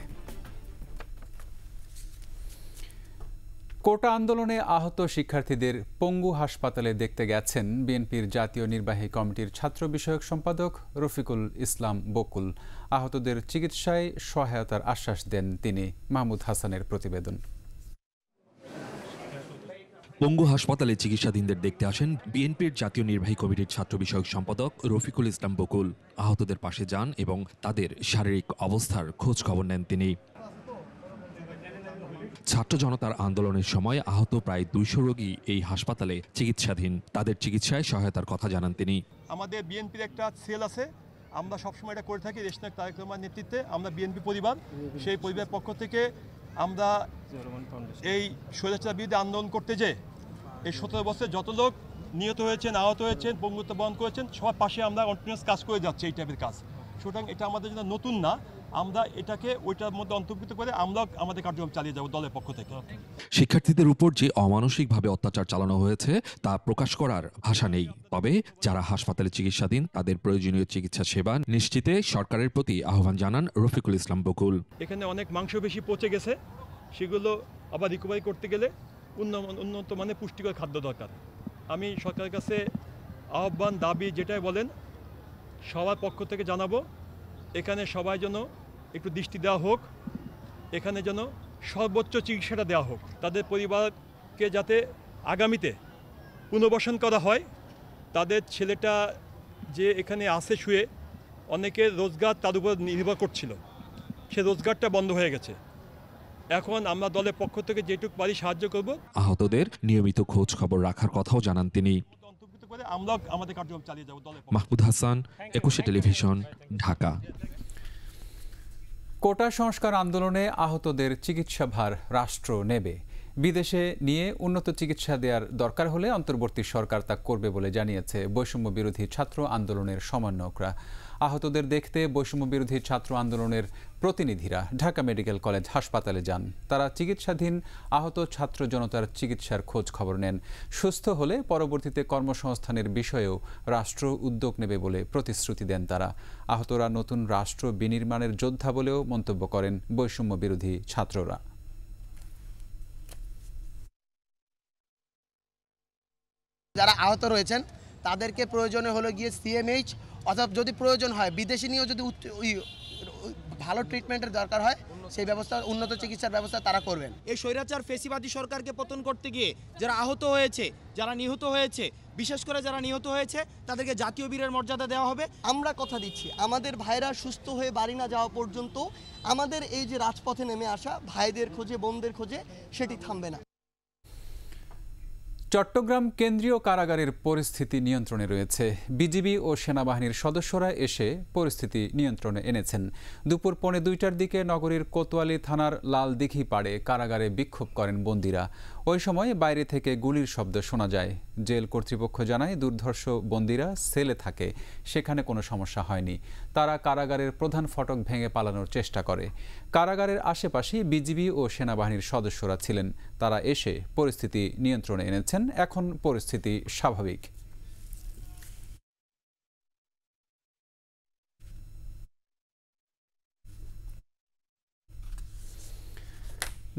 কোটা আন্দোলনে আহত শিক্ষার্থীদের পঙ্গু হাসপাতালে দেখতে গেছেন বিএনপির জাতীয় নির্বাহী কমিটির ছাত্র বিষয়ক সম্পাদক রফিকুল ইসলাম বকুল। আহতদের চিকিৎসায় সহায়তার আশ্বাস দেন তিনি। মাহমুদ হাসানের প্রতিবেদন। পঙ্গু হাসপাতালে চিকিৎসাধীনদের দেখতে আসেন বিএনপির জাতীয় নির্বাহী কমিটির ছাত্র বিষয়ক সম্পাদক রফিকুল ইসলাম বকুল। আহতদের পাশে যান এবং তাদের শারীরিক অবস্থার খোঁজ খবর নেন তিনি। ছাত্র জনতার আন্দোলনের সময় আহত প্রায় 200 রোগী এই হাসপাতালে চিকিৎসাধীন। তাদের চিকিৎসায় সহায়তার কথা জানান তিনি। আমাদের বিএনপির একটা সেল আছে, আমরা সবসময় এটা করে থাকি। রেশনাক তারেক রহমানের নেতৃত্বে আমরা বিএনপি পরিবার, সেই পরিবারের পক্ষ থেকে আমরা এই স্বৈরাচার বিরুদ্ধে আন্দোলন করতে যে এই 17 বছরে যত লোক নিহত হয়েছেন, আহত হয়েছেন, পঙ্গুত্ব বহন করেছেন, সবার পাশে আমরা কন্টিনিউয়াস কাজ করে যাচ্ছি এই টাইপের কাজ। সুতরাং এটা আমাদের জন্য নতুন না, আমরা এটাকে ওইটার মধ্যে অন্তর্ভুক্ত করে আমরা আমাদের কার্যক্রম চালিয়ে যাব দলের পক্ষ থেকে। শিক্ষার্থীদের উপর যে অমানসিকভাবে অত্যাচার চালানো হয়েছে তা প্রকাশ করার ভাষা নেই। তবে যারা হাসপাতালে চিকিৎসাধীন তাদের প্রয়োজনীয় চিকিৎসা সেবা নিশ্চিতে সরকারের প্রতি আহ্বান জানান রফিকুল ইসলাম বকুল। এখানে অনেক মাংসপেশি পচে গেছে, সেগুলো আবার রিকভারি করতে গেলে উন্নত মানের পুষ্টিকর খাদ্য দরকার। আমি সরকারের কাছে আহ্বান, দাবি যেটাই বলেন সবার পক্ষ থেকে জানাবো, এখানে সবাই যেন একটু দৃষ্টি দেওয়া হোক, এখানে যেন সর্বোচ্চ চিকিৎসাটা দেওয়া হোক। তাদের পরিবারকে যাতে আগামীতে পুনর্বাসন করা হয়। তাদের ছেলেটা যে এখানে আসে শুয়ে, অনেকের রোজগার তার উপর নির্ভর করছিল, সে রোজগারটা বন্ধ হয়ে গেছে। এখন আমরা দলের পক্ষ থেকে যেটুকু পারি সাহায্য করব। আহতদের নিয়মিত খোঁজ খবর রাখার কথাও জানান তিনি। আমরা আমাদের কার্যক্রম চালিয়ে যাব। মাহমুদ হাসান, 21 টেলিভিশন, ঢাকা। কোটা সংস্কার আন্দোলনে আহতদের চিকিৎসা ভার রাষ্ট্র নেবে। বিদেশে নিয়ে উন্নত চিকিৎসা দেওয়ার দরকার হলে অন্তর্বর্তী সরকার তা করবে বলে জানিয়েছে বৈষম্য বিরোধী ছাত্র আন্দোলনের সমন্বয়করা। আহতদের দেখতে বৈষম্য বিরোধী ছাত্র আন্দোলনের প্রতিনিধিরা ঢাকা মেডিকেল কলেজ হাসপাতালে যান। তারা চিকিৎসাধীন আহত ছাত্র জনতার চিকিৎসার খোঁজ খবর নেন। সুস্থ হলে পরবর্তীতে কর্মসংস্থানের বিষয়েও রাষ্ট্র উদ্যোগ নেবে বলে প্রতিশ্রুতি দেন তারা। আহতরা নতুন রাষ্ট্র বিনির্মাণের যোদ্ধা বলেও মন্তব্য করেন বৈষম্য বিরোধী ছাত্ররা। যারা আহত রয়েছেন তাদেরকে প্রয়োজনে হলো গিয়ে সিএমএইচ অথবা যদি প্রয়োজন হয় বিদেশি নিয়েও যদি ভালো ট্রিটমেন্টের দরকার হয় সেই ব্যবস্থা, উন্নত চিকিৎসার ব্যবস্থা তারা করবেন। এই স্বৈরাচার ফেসিবাদী সরকারকে পতন করতে গিয়ে যারা আহত হয়েছে, যারা নিহত হয়েছে, বিশেষ করে যারা নিহত হয়েছে তাদেরকে জাতীয় বীরের মর্যাদা দেওয়া হবে। আমরা কথা দিচ্ছি আমাদের ভাইরা সুস্থ হয়ে বাড়ি না যাওয়া পর্যন্ত আমাদের এই যে রাজপথে নেমে আসা ভাইদের খোঁজে, বোনদের খোঁজে, সেটি থামবে না। চট্টগ্রাম কেন্দ্রীয় কারাগারের পরিস্থিতি নিয়ন্ত্রণে রয়েছে। বিজিবি ও সেনাবাহিনীর সদস্যরা এসে পরিস্থিতি নিয়ন্ত্রণে এনেছেন। দুপুর 1:45টার দিকে নগরীর কোতোয়ালি থানার লালদিঘি পাড়ে কারাগারে বিক্ষোভ করেন বন্দীরা। ওই সময় বাইরে থেকে গুলির শব্দ শোনা যায়। জেল কর্তৃপক্ষ জানায় দুর্ধর্ষ বন্দীরা সেলে থাকে, সেখানে কোনো সমস্যা হয়নি। তারা কারাগারের প্রধান ফটক ভেঙে পালানোর চেষ্টা করে। কারাগারের আশেপাশে বিজিবি ও সেনাবাহিনীর সদস্যরা ছিলেন। তারা এসে পরিস্থিতি নিয়ন্ত্রণে এনেছেন। এখন পরিস্থিতি স্বাভাবিক।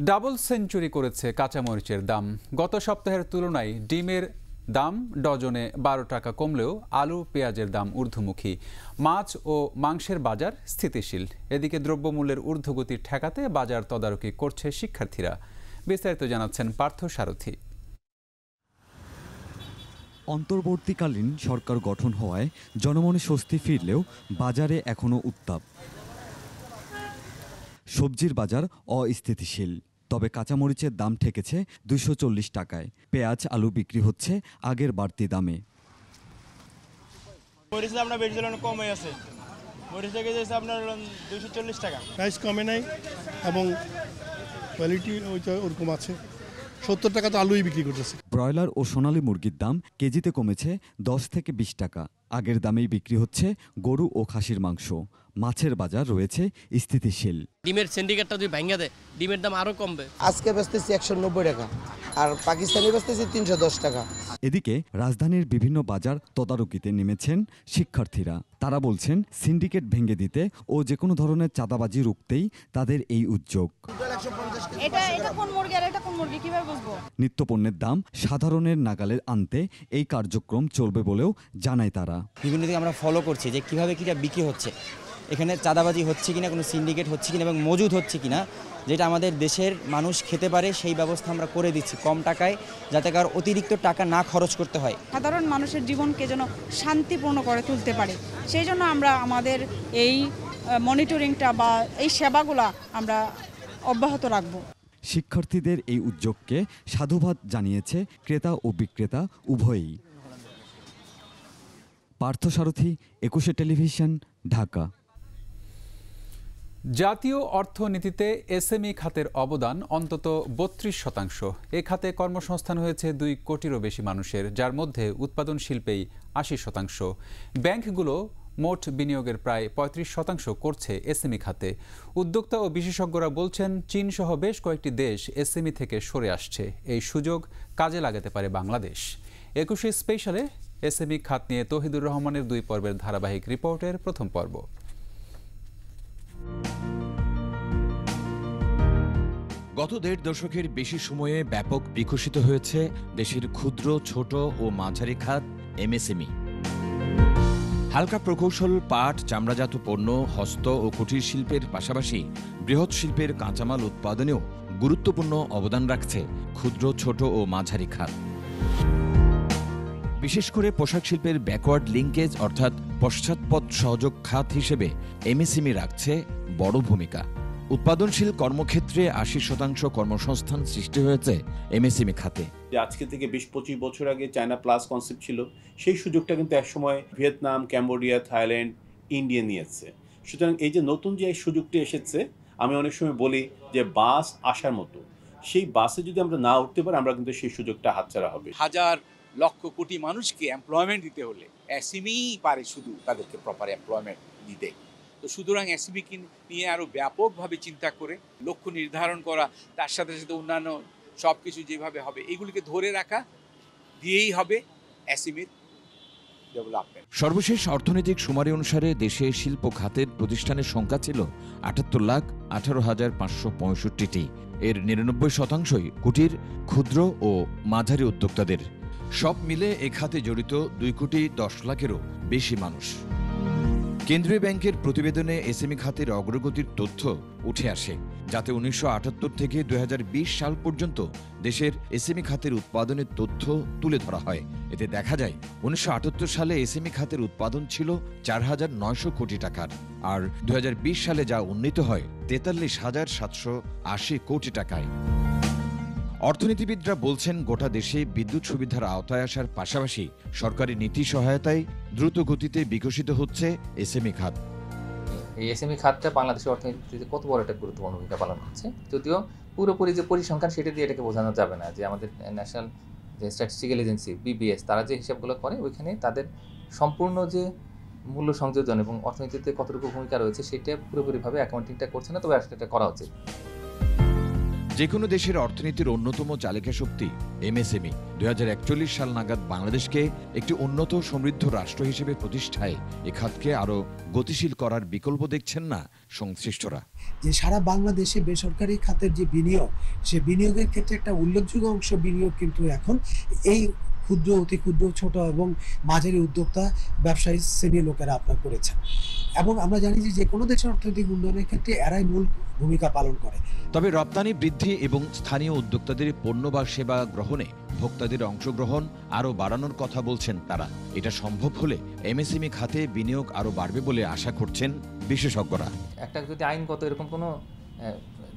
ডাবল সেঞ্চুরি করেছে কাঁচামরিচের দাম। গত সপ্তাহের তুলনায় ডিমের দাম ডজনে 12 টাকা কমলেও আলু, পেঁয়াজের দাম ঊর্ধ্বমুখী। মাছ ও মাংসের বাজার স্থিতিশীল। এদিকে দ্রব্যমূল্যের ঊর্ধ্বগতি ঠেকাতে বাজার তদারকি করছে শিক্ষার্থীরা। বিস্তারিত জানাচ্ছেন পার্থ সারথী। অন্তর্বর্তীকালীন সরকার গঠন হওয়ায় জনমনে স্বস্তি ফিরলেও বাজারে এখনও উত্তাপ। সবজির বাজার অস্থিতিশীল, তবে কাঁচামরিচের দাম ঠেকেছে 240 টাকায়। পেঁয়াজ, আলু বিক্রি হচ্ছে আগের বাড়তি দামে। মরিচের দামটা বেশি কমে আছে, মরিচ থেকে যাচ্ছে আপনার 240 টাকা। প্রাইস কমে নাই এবং কোয়ালিটি ওরকম আছে। 70 টাকা তো আলুই বিক্রি করতেছে। ব্রয়লার ও সোনালী মুরগির দাম কেজিতে কমেছে 10 থেকে 20 টাকা। আগের দামেই বিক্রি হচ্ছে গরু ও খাসির মাংস। মাছের বাজার রয়েছে স্থিতিশীল। ডিমের সিন্ডিকেটটা যদি ভাঙা দেয় ডিমের দাম আরো কমবে। আজকে বেচতেছি 190 টাকা আর পাকিস্তানি বেচতেছি 310 টাকা। এদিকে রাজধানীর বিভিন্ন বাজার তদারকিতে নেমেছেন শিক্ষার্থীরা। তারা বলছেন সিন্ডিকেট ভেঙে দিতে ও যে কোনো ধরনের চাঁদাবাজি রুখতেই তাদের এই উদ্যোগ। নিত্যপণ্যের দাম সাধারণের নাগালে আনতে এই কার্যক্রম চলবে বলেও জানায় তারা। বিভিন্ন দিকে আমরা ফলো করছি যে কিভাবে কিটা বিক্রি হচ্ছে, এখানে চাঁদাবাজি হচ্ছে কিনা, কোনো সিন্ডিকেট হচ্ছে কিনা এবং মজুদ হচ্ছে কিনা, যেটা আমাদের দেশের মানুষ খেতে পারে সেই ব্যবস্থা আমরা করে দিচ্ছি কম টাকায়, যাতে কার অতিরিক্ত টাকা না খরচ করতে হয়। সাধারণ মানুষের জীবনকে যেন শান্তিপূর্ণ করে তুলতে পারে, সেই জন্য আমরা আমাদের এই মনিটরিংটা বা এই সেবাগুলা আমরা অব্যাহত রাখব। শিক্ষার্থীদের এই উদ্যোগকে সাধুবাদ জানিয়েছে ক্রেতা ও বিক্রেতা উভয়ই। পার্থসারথী, 21 টেলিভিশন, ঢাকা। জাতীয় অর্থনীতিতে এসএমই খাতের অবদান অন্তত 32%। এ খাতে কর্মসংস্থান হয়েছে 2 কোটিরও বেশি মানুষের, যার মধ্যে উৎপাদন শিল্পেই 80%। ব্যাংকগুলো মোট বিনিয়োগের প্রায় 35% করছে এসএমই খাতে। উদ্যোক্তা ও বিশেষজ্ঞরা বলছেন, চীন সহ বেশ কয়েকটি দেশ এসএমই থেকে সরে আসছে। এই সুযোগ কাজে লাগাতে পারে বাংলাদেশ। 21 স্পেশালে এসএমই খাত নিয়ে তৌহিদুর রহমানের 2 পর্বের ধারাবাহিক রিপোর্টের প্রথম পর্ব। গত 1.5 দশকের বেশি সময়ে ব্যাপক বিকশিত হয়েছে দেশের ক্ষুদ্র, ছোট ও মাঝারি খাত এমএসএমই। হালকা প্রকৌশল, পাট, চামড়াজাত পণ্য, হস্ত ও কুটির শিল্পের পাশাপাশি বৃহৎ শিল্পের কাঁচামাল উৎপাদনেও গুরুত্বপূর্ণ অবদান রাখছে ক্ষুদ্র, ছোট ও মাঝারি খাত। বিশেষ করে পোশাক শিল্পের ব্যাকওয়ার্ড লিঙ্কেজ অর্থাৎ পশ্চাৎপদ সহযোগ খাত হিসেবে এমএসএমই রাখছে বড় ভূমিকা। উৎপাদনশীল কর্মক্ষেত্রে 80% কর্মসংস্থান সৃষ্টি হয়েছে এমএসএমই খাতে। আজকে থেকে 20-25 বছর আগে চায়না প্লাস কনসেপ্ট ছিল, সেই সুযোগটা কিন্তু একসময় ভিয়েতনাম, ক্যাম্বোডিয়া, থাইল্যান্ড, ইন্ডিয়া নিয়েছে। সুতরাং এই যে নতুন যে সুযোগটি এসেছে, আমি অনেক সময় বলি যে বাস আসার মতো, সেই বাসে যদি আমরা না উঠতে পারি, আমরা কিন্তু সেই সুযোগটা হাতছাড়া হবে। হাজার লক্ষ কোটি মানুষকে এমপ্লয়মেন্ট দিতে হলে এসএমই পারে শুধু তাদেরকে প্রপার এমপ্লয়মেন্ট দিতে। তো সুতরাং এসএমইকে নিয়ে আরও ব্যাপকভাবে চিন্তা করে লক্ষ্য নির্ধারণ করা, তার সাথে সাথে অন্যান্য সব কিছু যেভাবে হবে এগুলিকে ধরে রাখা দিয়েই হবে এসএমইর ডেভেলপমেন্ট। সর্বশেষ অর্থনৈতিক সুমারি অনুসারে দেশে শিল্প খাতের প্রতিষ্ঠানের সংখ্যা ছিল 78,18,565টি। এর 99%ই কুটির, ক্ষুদ্র ও মাঝারি উদ্যোক্তাদের। সব মিলে এ খাতে জড়িত 2,10,00,000-এরও বেশি মানুষ। কেন্দ্রীয় ব্যাংকের প্রতিবেদনে এসএমই খাতের অগ্রগতির তথ্য উঠে আসে, যাতে 1978 থেকে 2020 সাল পর্যন্ত দেশের এসএমই খাতের উৎপাদনের তথ্য তুলে ধরা হয়। এতে দেখা যায় 1978 সালে এসএমই খাতের উৎপাদন ছিল 4,900 কোটি টাকার, আর 2020 সালে যা উন্নীত হয় 43,780 কোটি টাকায়। অর্থনীতিবিদরা বলছেন, গোটা দেশে বিদ্যুৎ সুবিধার আওতায় আসার পাশাপাশি সরকারি নীতি সহায়তায় দ্রুত গতিতে বিকশিত হচ্ছে এসএমই খাত। এই এসএমই খাতটা বাংলাদেশের অর্থনীতিতে কত বড় একটা গুরুত্বপূর্ণ ভূমিকা পালন করছে, যদিও পুরোপুরি যে পরিসংখ্যান সেটা দিয়ে এটাকে বোঝানো যাবে না। যে আমাদের ন্যাশনাল যে স্ট্যাটিস্টিক্যাল এজেন্সি বিবিএস, তারা যে হিসাবগুলো করে ওইখানে তাদের সম্পূর্ণ যে মূল্য সংযোজন এবং অর্থনীতিতে কতটুকু ভূমিকা রয়েছে সেটা পুরোপুরিভাবে অ্যাকাউন্টিংটা করছে না, তবে আসলে এটা করা উচিত। যে কোনো দেশের অর্থনীতির অন্যতম চালিকা শক্তি এমএসএমই। 2041 সাল নাগাদ বাংলাদেশকে একটি উন্নত সমৃদ্ধ রাষ্ট্র হিসেবে প্রতিষ্ঠায় এ খাতকে আরও গতিশীল করার বিকল্প দেখছেন না সংশ্লিষ্টরা। যে সারা বাংলাদেশে বেসরকারি খাতের যে বিনিয়োগ, সে বিনিয়োগের ক্ষেত্রে একটা উল্লেখযোগ্য অংশ বিনিয়োগ কিন্তু এখন এই ক্ষুদ্র, অতি ক্ষুদ্র, ছোট এবং মাঝারি উদ্যোক্তা ব্যবসায়ী শ্রেণীর লোকেরা আপনার করেছেন। এবং আমরা জানি যে কোনো দেশের অর্থনৈতিক উন্নয়নের ক্ষেত্রে এরাই মূল ভূমিকা পালন করে। তবে রপ্তানি বৃদ্ধি এবং স্থানীয় উদ্যোক্তাদের পণ্য বা সেবা গ্রহণে ভোক্তাদের অংশগ্রহণ আরও বাড়ানোর কথা বলছেন তারা। এটা সম্ভব হলে এমএসএমই খাতে বিনিয়োগ আরও বাড়বে বলে আশা করছেন বিশেষজ্ঞরা। একটা যদি আইনগত এরকম কোনো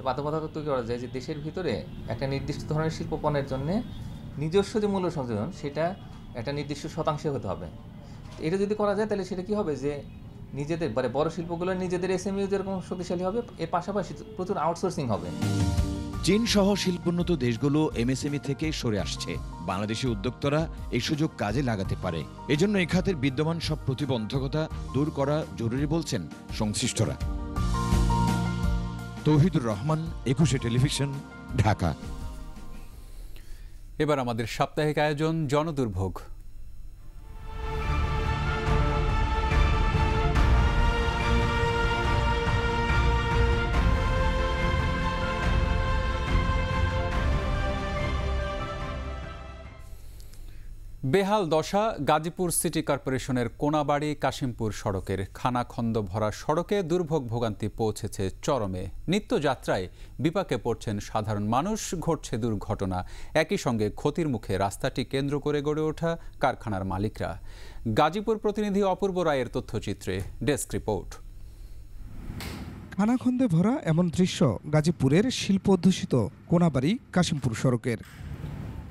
বাধ্যবাধকতা তৈরি করা যায় যে দেশের ভিতরে একটা নির্দিষ্ট ধরনের শিল্প পণ্যের জন্য নিজস্ব যে মূল্য সংযোজন সেটা একটা নির্দিষ্ট শতাংশে হতে হবে। এটা যদি করা যায় তাহলে সেটা কি হবে যে নিজেদের মানে বড় শিল্পগুলো নিজেদের এসএমইউ যেরকম শক্তিশালী হবে, এর পাশাপাশি প্রচুর আউটসোর্সিং হবে। চীন সহ শিল্পোন্নত দেশগুলো এমএসএমই থেকে সরে আসছে। বাংলাদেশি উদ্যোক্তারা এই সুযোগ কাজে লাগাতে পারে। এজন্য এই খাতের বিদ্যমান সব প্রতিবন্ধকতা দূর করা জরুরি বলছেন সংশ্লিষ্টরা। তৌহিদুর রহমান, 21 টেলিভিশন, ঢাকা। এবার আমাদের সাপ্তাহিক আয়োজন জনদুর্ভোগ। বেহাল দশা গাজীপুর সিটি কর্পোরেশনের কোনাবাড়ি কাশিমপুর সড়কের খানাখন্দ ভরা সড়কে দুর্ভোগ ভোগান্তি পৌঁছেছে চরমে। নিত্যযাত্রায় বিপাকে পড়ছেন সাধারণ মানুষ, ঘটছে দুর্ঘটনা। একই সঙ্গে ক্ষতির মুখে রাস্তাটি কেন্দ্র করে গড়ে ওঠা কারখানার মালিকরা। গাজীপুর প্রতিনিধি অপূর্ব রায়ের তথ্যচিত্রে ডেস্ক রিপোর্ট। খানাখন্দে ভরা এমন দৃশ্য গাজীপুরের শিল্প অধ্যুষিত কোনাবাড়ি কাশিমপুর সড়কের।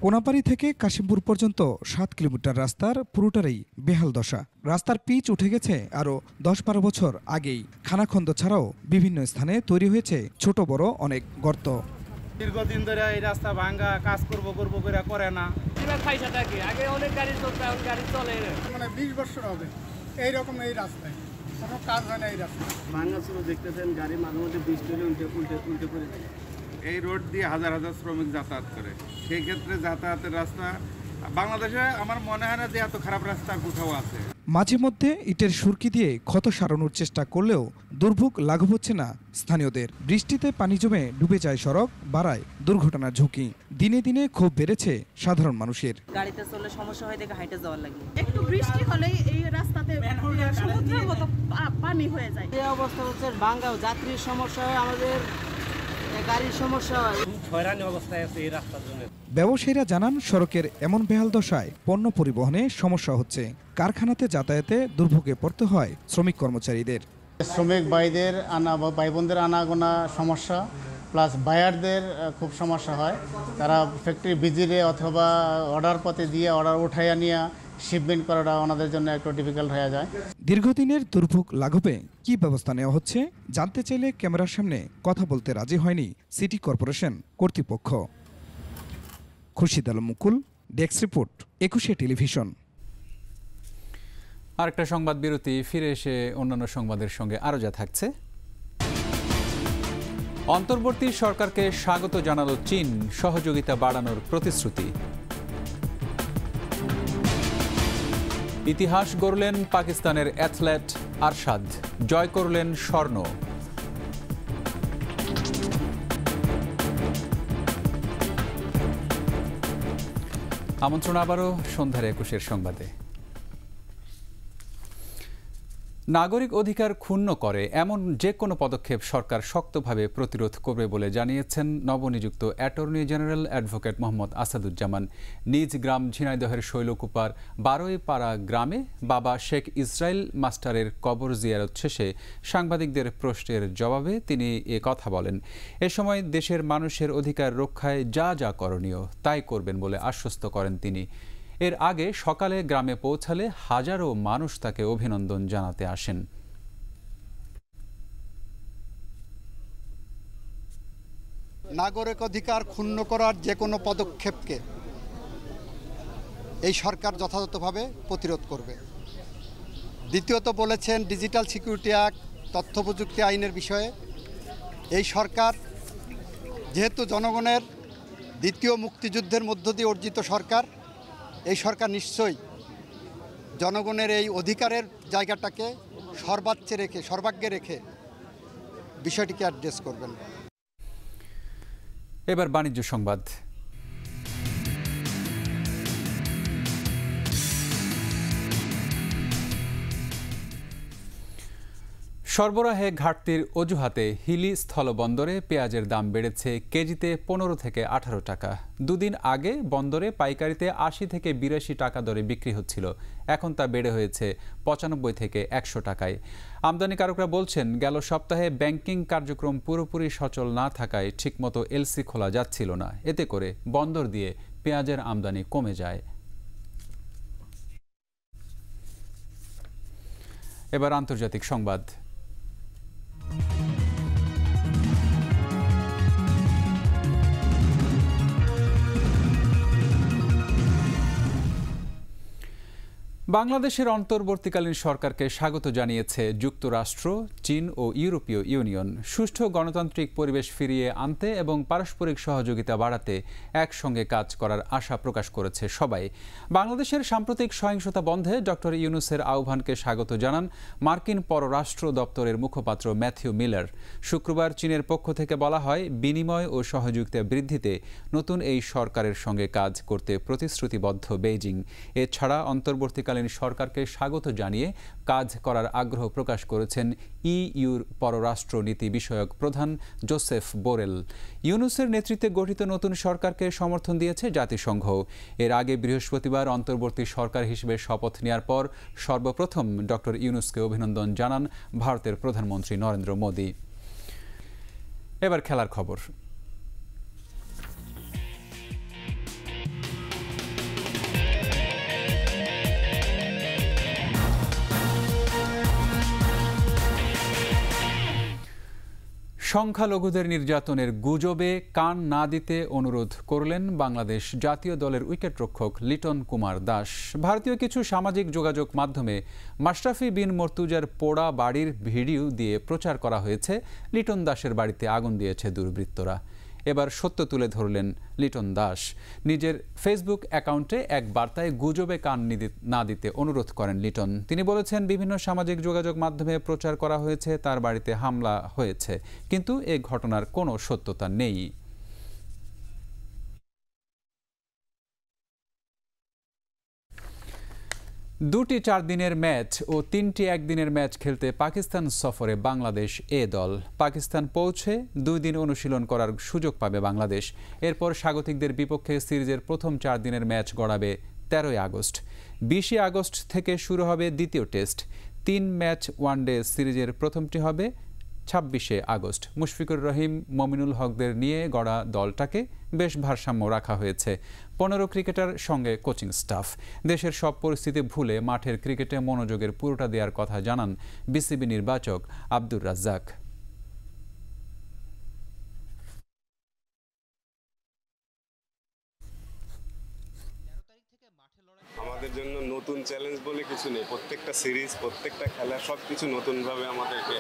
কোনাবাড়ি থেকে কাশিমপুর পর্যন্ত 7 কিলোমিটার রাস্তার পুরোটারই বেহাল দশা। রাস্তার পিচ উঠে গেছে আরও 10-12 বছর আগেই। খানাখন্দ ছাড়াও বিভিন্ন স্থানে তৈরি হয়েছে ছোট বড় অনেক গর্ত। দীর্ঘদিন ধরে এই রাস্তা ভাঙ্গা, কাজ করবো করে না। আগে অনেক গাড়ি চলতো, এখন গাড়ি চলে মানে 20 বছর হবে এইরকম এই রাস্তায় কোনো কাজ হয় না। এই রাস্তা ভাঙ্গা ছিল, দেখতেছেন গাড়ি মাঝে মধ্যে বৃষ্টি হলে উল্টে পড়ে যায়। এই রোড দিয়ে হাজার হাজার শ্রমিক যাতায়াত করে, সেই ক্ষেত্রে যাতায়াতের রাস্তা বাংলাদেশে আমার মনে হয় না যে এত খারাপ রাস্তা কোথাও আছে। মাঝে মধ্যে ইটের সুরকি দিয়ে ক্ষত সারানোর চেষ্টা করলেও দুর্ভোগ লাঘব হচ্ছে না স্থানীয়দের। বৃষ্টিতে পানি জমে ডুবে যায় সড়ক, বাড়ায় দুর্ঘটনার ঝুঁকি। দিনে দিনে ক্ষোভ বেড়েছে সাধারণ মানুষের। গাড়িতে চললে সমস্যা হয় দেখে হাইটে যাওয়ার লাগে। একটু বৃষ্টি হলেই এই রাস্তাতে সমুদ্রের মতো পানি হয়ে যায়। এই অবস্থা হচ্ছে ভাঙ্গা, যাত্রীর সমস্যা হয়, আমাদের গাড়ির সমস্যা হয়। হয়রানি অবস্থায় আছে এই রাস্তার জন্য। ব্যবসায়ীরা জানান সড়কের এমন বেহাল দশায় পণ্য পরিবহনে সমস্যা হচ্ছে। কারখানাতে যাতায়াতে দুর্ভোগে পড়তে হয় শ্রমিক কর্মচারীদের। শ্রমিক ভাইদের আনা বা ভাই বোনদের আনাগোনা সমস্যা, প্লাস বায়ারদের খুব সমস্যা হয়। তারা ফ্যাক্টরি ভিজিটে অথবা অর্ডার পথে দিয়ে অর্ডার উঠাইয়া নিয়ে শিপমেন্ট করাটা ওনাদের জন্য একটু ডিফিকাল্ট হয়ে যায়। দীর্ঘদিনের দুর্ভোগ লাঘবে কি ব্যবস্থা নেওয়া হচ্ছে জানতে চাইলে ক্যামেরার সামনে কথা বলতে রাজি হয়নি সিটি কর্পোরেশন কর্তৃপক্ষ। খুরশিদ আলম মুকুল, ডেস্ক রিপোর্ট, 21 টেলিভিশন। আরেকটা সংবাদ বিরতি, ফিরে এসে অন্যান্য সংবাদের সঙ্গে আরও যা থাকছে। অন্তর্বর্তী সরকারকে স্বাগত জানালো চীন, সহযোগিতা বাড়ানোর প্রতিশ্রুতি। ইতিহাস গড়লেন পাকিস্তানের অ্যাথলেট আরশাদ, জয় করলেন স্বর্ণ। আমন্ত্রণ আবারও সন্ধ্যার 21 সংবাদে। নাগরিক অধিকার ক্ষুণ্ণ করে এমন যে কোনো পদক্ষেপ সরকার শক্তভাবে প্রতিরোধ করবে বলে জানিয়েছেন নবনিযুক্ত attorney general advocate Mohammad Asaduzzaman. নিজ গ্রাম ঝিনাইদহের শৈলকুপার বারোইপাড়া গ্রামে বাবা শেখ ইসরাইল মাস্টারের কবর জিয়ারত শেষে সাংবাদিকদের প্রশ্নের জবাবে তিনি এ কথা বলেন। এ সময় দেশের মানুষের অধিকার রক্ষায় যা যা করণীয় তাই করবেন বলে আশ্বস্ত করেন তিনি। এর আগে সকালে গ্রামে পৌঁছালে হাজারো মানুষ তাকে অভিনন্দন জানাতে আসেন। নাগরিক অধিকার ক্ষুণ্ণ করার যে কোনো পদক্ষেপকে এই সরকার যথাযথভাবে প্রতিরোধ করবে। দ্বিতীয়ত বলেছেন ডিজিটাল সিকিউরিটি অ্যাক্ট, তথ্য প্রযুক্তি আইনের বিষয়ে এই সরকার যেহেতু জনগণের দ্বিতীয় মুক্তিযুদ্ধের মধ্য দিয়ে অর্জিত সরকার, এই সরকার নিশ্চয়ই জনগণের এই অধিকারের জায়গাটাকে সর্বাগ্যে রেখে বিষয়টিকে অ্যাড্রেস করবেন। এবার বাণিজ্য সংবাদ। সরবরাহে ঘাটতির অজুহাতে হিলি স্থলবন্দরে পেঁয়াজের দাম বেড়েছে কেজিতে 15 থেকে 18 টাকা। দুদিন আগে বন্দরে পাইকারিতে 80 থেকে 82 টাকা দরে বিক্রি হচ্ছিল, এখন তা বেড়ে হয়েছে 95 থেকে 100 টাকায়। আমদানিকারকরা বলছেন, গেল সপ্তাহে ব্যাংকিং কার্যক্রম পুরোপুরি সচল না থাকায় ঠিকমতো এলসি খোলা যাচ্ছিল না। এতে করে বন্দর দিয়ে পেঁয়াজের আমদানি কমে যায়। এবার আন্তর্জাতিক সংবাদ। বাংলাদেশের অন্তর্বর্তীকালীন সরকারকে স্বাগত জানিয়েছে যুক্তরাষ্ট্র, চীন ও ইউরোপীয় ইউনিয়ন। সুষ্ঠু গণতান্ত্রিক পরিবেশ ফিরিয়ে আনতে এবং পারস্পরিক সহযোগিতা বাড়াতে একসঙ্গে কাজ করার আশা প্রকাশ করেছে সবাই। বাংলাদেশের সাম্প্রতিক সহিংসতা বন্ধে ডক্টর ইউনুসের আহ্বানকে স্বাগত জানান মার্কিন পররাষ্ট্র দপ্তরের মুখপাত্র ম্যাথিউ মিলার। শুক্রবার চীনের পক্ষ থেকে বলা হয়, বিনিময় ও সহযোগিতা বৃদ্ধিতে নতুন এই সরকারের সঙ্গে কাজ করতে প্রতিশ্রুতিবদ্ধ বেইজিং। এছাড়া অন্তর্বর্তীকালীন সরকারকে স্বাগত জানিয়ে কাজ করার আগ্রহ প্রকাশ করেছেন ইইউর পররাষ্ট্র নীতি বিষয়ক প্রধান জোসেফ বোরেল। ইউনুসের নেতৃত্বে গঠিত নতুন সরকারকে সমর্থন দিয়েছে জাতিসংঘ। এর আগে বৃহস্পতিবার অন্তর্বর্তী সরকার হিসেবে শপথ নেওয়ার পর সর্বপ্রথম ডক্টর ইউনুসকে অভিনন্দন জানান ভারতের প্রধানমন্ত্রী নরেন্দ্র মোদি। এবার খেলার খবর। সংখ্যালঘুদের নির্যাতনের গুজবে কান না দিতে অনুরোধ করলেন বাংলাদেশ জাতীয় দলের উইকেটরক্ষক লিটন কুমার দাস। ভারতীয় কিছু সামাজিক যোগাযোগ মাধ্যমে মাশরাফি বিন মর্তুজার পোড়া বাড়ির ভিডিও দিয়ে প্রচার করা হয়েছে লিটন দাসের বাড়িতে আগুন দিয়েছে দুর্বৃত্তরা। এবার সত্য তুলে ধরলেন লিটন দাস। নিজের ফেসবুক অ্যাকাউন্টে এক বার্তায় গুজবে কান না দিতে অনুরোধ করেন লিটন। তিনি বলেছেন, বিভিন্ন সামাজিক যোগাযোগ মাধ্যমে প্রচার করা হয়েছে তার বাড়িতে হামলা হয়েছে, কিন্তু এ ঘটনার কোনো সত্যতা নেই। দুটি 4 দিনের ম্যাচ ও 3টি একদিনের ম্যাচ খেলতে পাকিস্তান সফরে বাংলাদেশ এ দল। পাকিস্তান পৌঁছে 2 দিন অনুশীলন করার সুযোগ পাবে বাংলাদেশ। এরপর স্বাগতিকদের বিপক্ষে সিরিজের প্রথম 4 দিনের ম্যাচ গড়াবে 13 আগস্ট। 20 আগস্ট থেকে শুরু হবে দ্বিতীয় টেস্ট। 3 ম্যাচ ওয়ানডে সিরিজের প্রথমটি হবে 26 আগস্ট। মুশফিকুর রহিম, মমিনুল হকদের নিয়ে গড়া দলটাকে বেশ ভারসাম্য রাখা হয়েছে। 15 ক্রিকেটার সঙ্গে কোচিং স্টাফ। দেশের সব পরিস্থিতি ভুলে মাঠের ক্রিকেটে মনোযোগের পুরোটা দেওয়ার কথা জানান বিসিবি নির্বাচক আব্দুর রাজ্জাক। আমাদের জন্য নতুন চ্যালেঞ্জ বলে কিছু নেই। প্রত্যেকটা সিরিজ, প্রত্যেকটা খেলা সবকিছু নতুনভাবে আমাদেরকে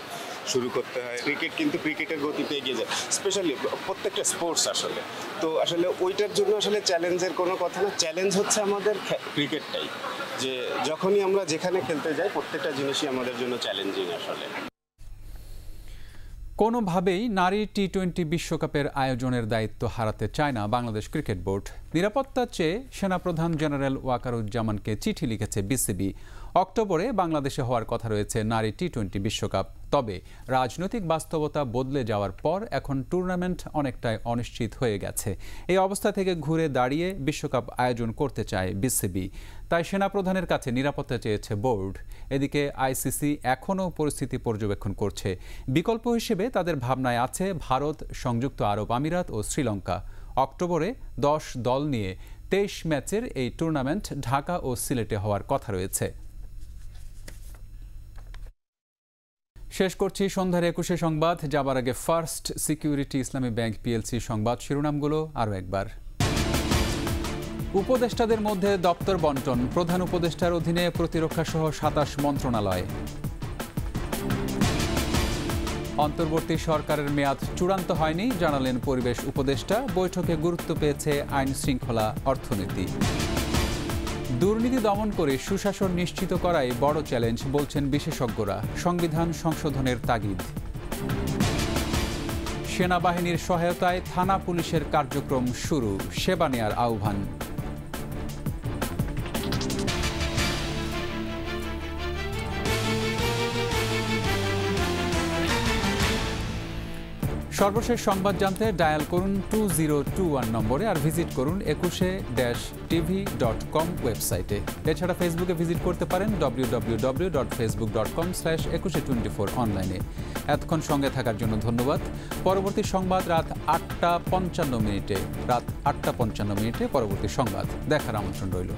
শুরু করতে হয়। ক্রিকেট কিন্তু ক্রিকেটের গতিতে এগিয়ে যায়, স্পেশালি প্রত্যেকটা স্পোর্টস আসলে। তো আসলে ওইটার জন্য আসলে চ্যালেঞ্জের কোনো কথা না। চ্যালেঞ্জ হচ্ছে আমাদের ক্রিকেটটাই, যে যখনই আমরা যেখানে খেলতে যাই প্রত্যেকটা জিনিসই আমাদের জন্য চ্যালেঞ্জিং আসলে। কোনোভাবেই নারী টি-20 বিশ্বকাপের আয়োজনের দায়িত্ব হারাতে চায় না বাংলাদেশ ক্রিকেট বোর্ড। নিরাপত্তা চেয়ে সেনাপ্রধান জেনারেল ওয়াকারুজ্জামানকে চিঠি লিখেছে বিসিবি। অক্টোবরে বাংলাদেশে হওয়ার কথা রয়েছে নারী টি-20 বিশ্বকাপ। তবে রাজনৈতিক বাস্তবতা বদলে যাওয়ার পর এখন টুর্নামেন্ট অনেকটাই অনিশ্চিত হয়ে গেছে। এই অবস্থা থেকে ঘুরে দাঁড়িয়ে বিশ্বকাপ আয়োজন করতে চায় বিসিবি। তাই সেনাপ্রধানের কাছে নিরাপত্তা চেয়েছে বোর্ড। এদিকে আইসিসি এখনও পরিস্থিতি পর্যবেক্ষণ করছে। বিকল্প হিসেবে তাদের ভাবনায় আছে ভারত, সংযুক্ত আরব আমিরাত ও শ্রীলঙ্কা। অক্টোবরে 10 দল নিয়ে 23 ম্যাচের এই টুর্নামেন্ট ঢাকা ও সিলেটে হওয়ার কথা রয়েছে। শেষ করছি সন্ধ্যার 21 সংবাদ। যাবার আগে ফার্স্ট সিকিউরিটি ইসলামী ব্যাংক পিএলসি সংবাদ শিরোনামগুলো আরও একবার। উপদেষ্টাদের মধ্যে দপ্তর বন্টন। প্রধান উপদেষ্টার অধীনে প্রতিরক্ষা সহ 27 মন্ত্রণালয়। অন্তর্বর্তী সরকারের মেয়াদ চূড়ান্ত হয়নি, জানালেন পরিবেশ উপদেষ্টা। বৈঠকে গুরুত্ব পেয়েছে আইন শৃঙ্খলা, অর্থনীতি। দুর্নীতি দমন করে সুশাসন নিশ্চিত করাই বড় চ্যালেঞ্জ, বলছেন বিশেষজ্ঞরা। সংবিধান সংশোধনের তাগিদ। সেনাবাহিনীর সহায়তায় থানা পুলিশের কার্যক্রম শুরু, সেবা নেয়ার আহ্বান। সর্বশেষ সংবাদ জানতে ডায়াল করুন 2021 নম্বরে আর ভিজিট করুন 21-tv.com ওয়েবসাইটে। এছাড়া ফেসবুকে ভিজিট করতে পারেন www.facebook.com/2124 অনলাইনে। এতক্ষণ সঙ্গে থাকার জন্য ধন্যবাদ। পরবর্তী সংবাদ রাত 8টা 55 মিনিটে পরবর্তী সংবাদ দেখার আমন্ত্রণ রইল।